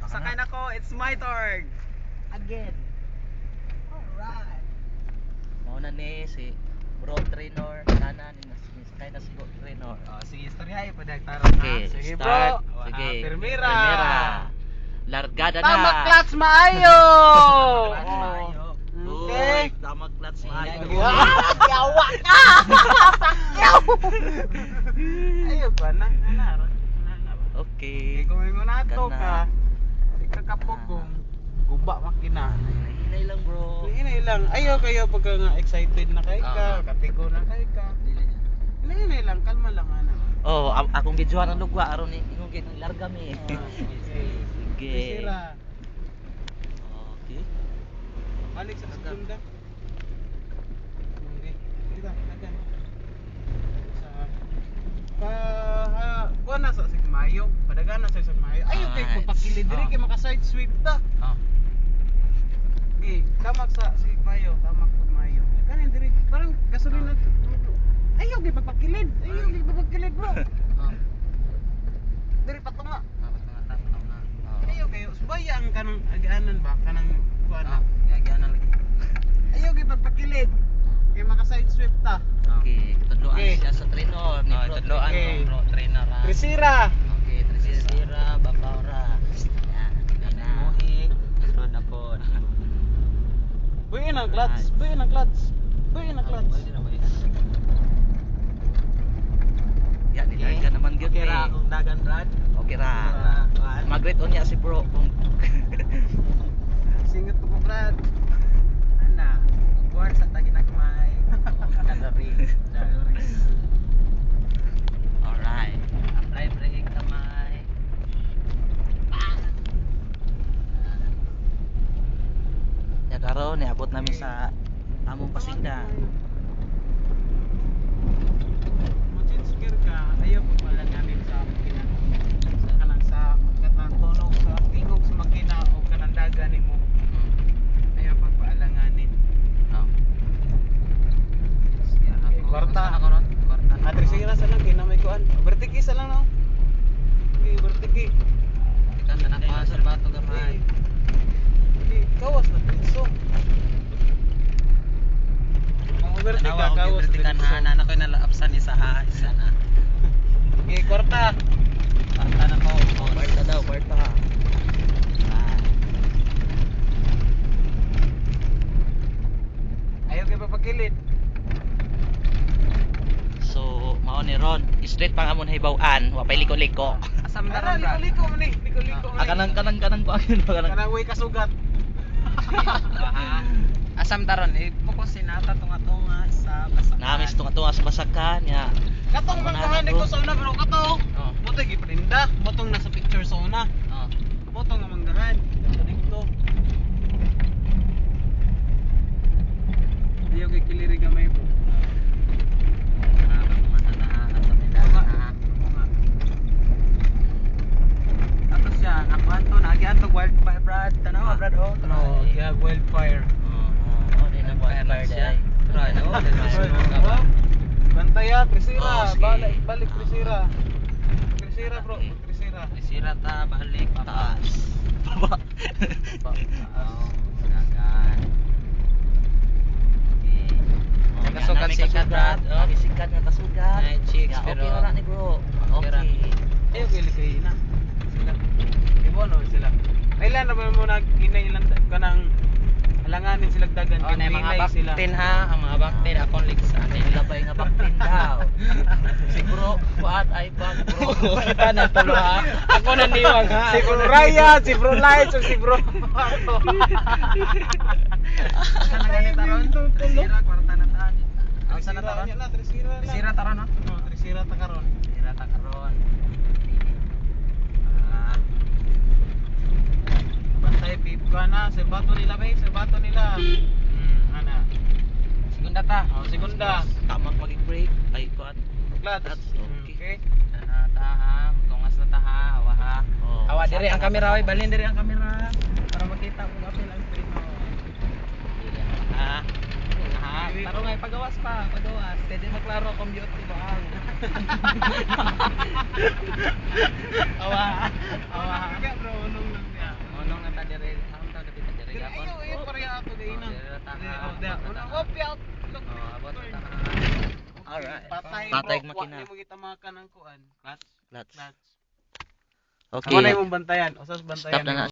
Sakay na ko, it's my turn. Again. Alright. Mauna ni si Bro Trainer, nana ni sakay na si Bro Trainer. Sige, istorya ipadaktara na. Okay, Sige start. bro. Sige. Primera. Largada na. Tama clutch maayo. Clutch maayo. Okay. Uy, tama clutch maayo. Yawa ka. Sakyaw. Ayo ba na? Okay. Kung mo na to Kana. ka. Ikakapugong guba makina. Hinay lang bro. Hinay lang. Ayaw kayo pagka nga excited na kay ka, katigo na kay ka. Hinay lang, kalma lang ana. Oh, akong videoan ang lugwa aron ni ingong gid larga mi. Okay. Sige. Sira. Okay. Balik sa segunda. Okay. Kita, agan. Sa kuha na sa Sigmayo. Padagan na sa Sigmayo. Ayaw kay pagpakilid diri kay maka side sweep ta. Okay, tamak sa Sigmayo, tamak sa Mayo. Kanin diri, parang gasolina. Ayaw kay pagpakilid. Ayaw kay pagpakilid, bro. Diri patunga. Ayaw kayo, subaya ang kanang agaanan ba? Kanang kuha na. Agaanan lagi. Ayaw kay pagpakilid. Kay maka side sweep ta. Okay, tudloan Okay. siya sa trainer ni Bro. tudloan Okay. ko, Bro Trainer. Trisira. Okay, Trisira, Babaura. Yan, na. Sunod na po. Buyin ang clutch, buyin ang clutch. Buyin ang clutch. Ya, nilarga naman gyud Okay ni. ra akong dagan brad. Okay ra. Mag-rate on niya si bro kung Singot ko brad. Ana, kuwan sa taginagmay. Kadari. alright. Apply brake kamay. Ya karon niabot namin sa among pasinda. Mo-change gear ka, ayaw ko pala namin sa makina. Sa kanang sa katang tunog sa tingog sa makina o kanang daga nimo. Ayaw pagpaalanganin. Kwarta. Adresira sa lang kinamay kuan. Vertiki sa lang no. Okay, vertiki. Ikan tanak pa sa bato gamay. Okay, kawas na pinso. Ang vertika kawas. na ko nalaapsan isa ha, isa na. Okay, kwarta. Kwarta na ko. Kwarta daw, kwarta. Ayaw kay papakilid. So, mao ni Ron, straight pang amon hibaw-an, wa pay liko-liko. Asam na ron, liko mo ni, liko mo ni. Kanang ko ayun kanang. Kanang way kasugat. Asam taron fokus sinata tunga-tunga sa basakan. Namis tunga-tunga sa basakan ya. Katong manggahan ni ko sa una bro, katong. Oh. Moto giprinda, motong nasa picture sa una. Oh. Motong nga manggahan. Sa dito. Diyo kay kiliri gamay bro. Tapos siya, nakuhan to, nagihan to wildfire brad. Tanawa brad oh. No, yeah, wildfire. Oh, di na wildfire siya. Try no. Bantaya, Trisira, Oh, sige. balik Trisira. Trisira bro, Okay. Trisira. Sira ta balik Taas. Baba. Dagan. Nakasugat sikat, Brad. Oh. Nakasikat nga kasugat. Night chicks, Ya, pero- okay ra ni bro. Okay ra. Okay. Ayaw kay likay na. Sila. Di mo no sila. Kailan naman mo nag-inailan kanang alanganin silang dagan Oh, na mga baktin ha, ang mga baktin akong ligsan. Nila ba nga baktin daw? Siguro kuat ay bag bro. Kita na tulo ha. Ako naniwag ha. Si Bro Ryan, si Bro Lights, o si Bro Saan na ganit taron? Sira kwarta na ta. Ang sana taron? Trisira lang. Sira taron no? Oh, Trisira ta karon. Sira ta karon. Bantay pip ka na, sa bato nila ba? Sa bato nila. Ana. Segunda ta. Oh, segunda. Tamak mag-break ay kuat. Clutch. That's Okay. Na ta ha, tungas na ta ha, awa ha. Oh. Awa diri ang kamera oy, balhin diri ang kamera para makita kung apil ang screen mo. Ha. Ha, taro ngay pagawas pa, pagawas. Pwede maklaro kung beauty ba ang. Awa. Awa. Bro, unong lang niya. to gainang. Oh, da. Oh, piat. Look. abot turn. na ta. Alright. Patay Patay bro. makina. Wa mo kita mga kanang kuan. Clutch. Clutch. Okay. Amo na imong bantayan. Usas bantayan. Stop na na